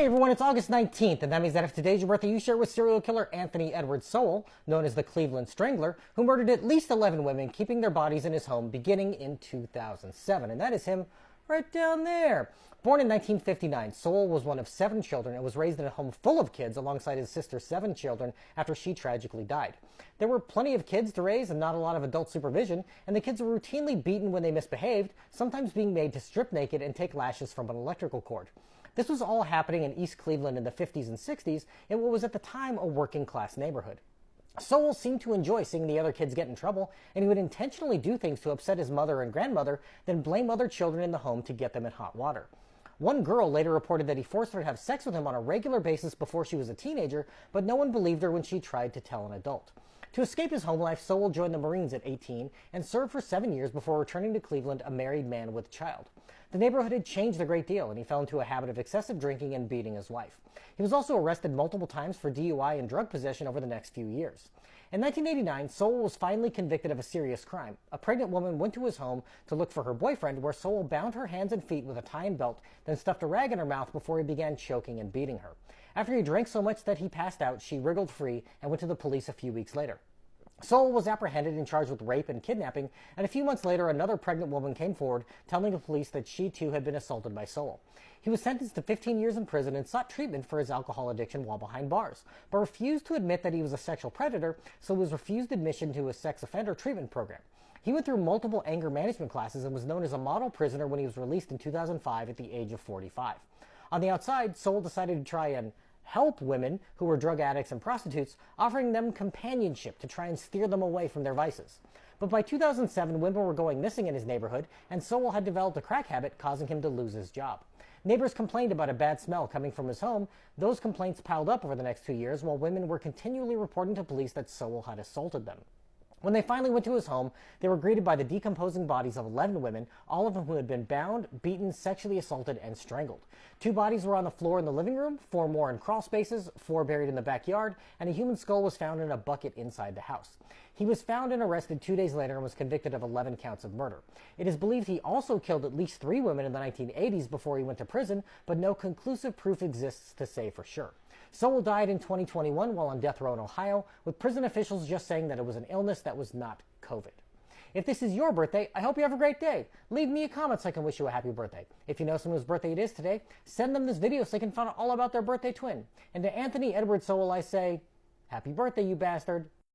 Hey everyone, it's August 19th, and that means that if today's your birthday, you share it with serial killer Anthony Edward Sowell, known as the Cleveland Strangler, who murdered at least 11 women, keeping their bodies in his home beginning in 2007. And that is him right down there. Born in 1959, Sowell was one of 7 children and was raised in a home full of kids alongside his sister's 7 children after she tragically died. There were plenty of kids to raise and not a lot of adult supervision, and the kids were routinely beaten when they misbehaved, sometimes being made to strip naked and take lashes from an electrical cord. This was all happening in East Cleveland in the 50s and 60s in what was at the time a working-class neighborhood. Sowell seemed to enjoy seeing the other kids get in trouble, and he would intentionally do things to upset his mother and grandmother, then blame other children in the home to get them in hot water. One girl later reported that he forced her to have sex with him on a regular basis before she was a teenager, but no one believed her when she tried to tell an adult. To escape his home life, Sowell joined the Marines at 18 and served for 7 years before returning to Cleveland a married man with a child. The neighborhood had changed a great deal, and he fell into a habit of excessive drinking and beating his wife. He was also arrested multiple times for DUI and drug possession over the next few years. In 1989, Sowell was finally convicted of a serious crime. A pregnant woman went to his home to look for her boyfriend, where Sowell bound her hands and feet with a tie and belt, then stuffed a rag in her mouth before he began choking and beating her. After he drank so much that he passed out, she wriggled free and went to the police a few weeks later. Sowell was apprehended and charged with rape and kidnapping, and a few months later another pregnant woman came forward telling the police that she too had been assaulted by Sowell. He was sentenced to 15 years in prison and sought treatment for his alcohol addiction while behind bars, but refused to admit that he was a sexual predator, so was refused admission to a sex offender treatment program. He went through multiple anger management classes and was known as a model prisoner when he was released in 2005 at the age of 45. On the outside, Sowell decided to try and help women who were drug addicts and prostitutes, offering them companionship to try and steer them away from their vices. But by 2007, women were going missing in his neighborhood, and Sowell had developed a crack habit, causing him to lose his job. Neighbors complained about a bad smell coming from his home. Those complaints piled up over the next 2 years, while women were continually reporting to police that Sowell had assaulted them. When they finally went to his home, they were greeted by the decomposing bodies of 11 women, all of them who had been bound, beaten, sexually assaulted, and strangled. 2 bodies were on the floor in the living room, 4 more in crawl spaces, 4 buried in the backyard, and a human skull was found in a bucket inside the house. He was found and arrested 2 days later and was convicted of 11 counts of murder. It is believed he also killed at least 3 women in the 1980s before he went to prison, but no conclusive proof exists to say for sure. Sowell died in 2021 while on death row in Ohio, with prison officials just saying that it was an illness that was not COVID. If this is your birthday, I hope you have a great day. Leave me a comment so I can wish you a happy birthday. If you know someone whose birthday it is today, send them this video so they can find out all about their birthday twin. And to Anthony Edward Sowell, I say, happy birthday, you bastard.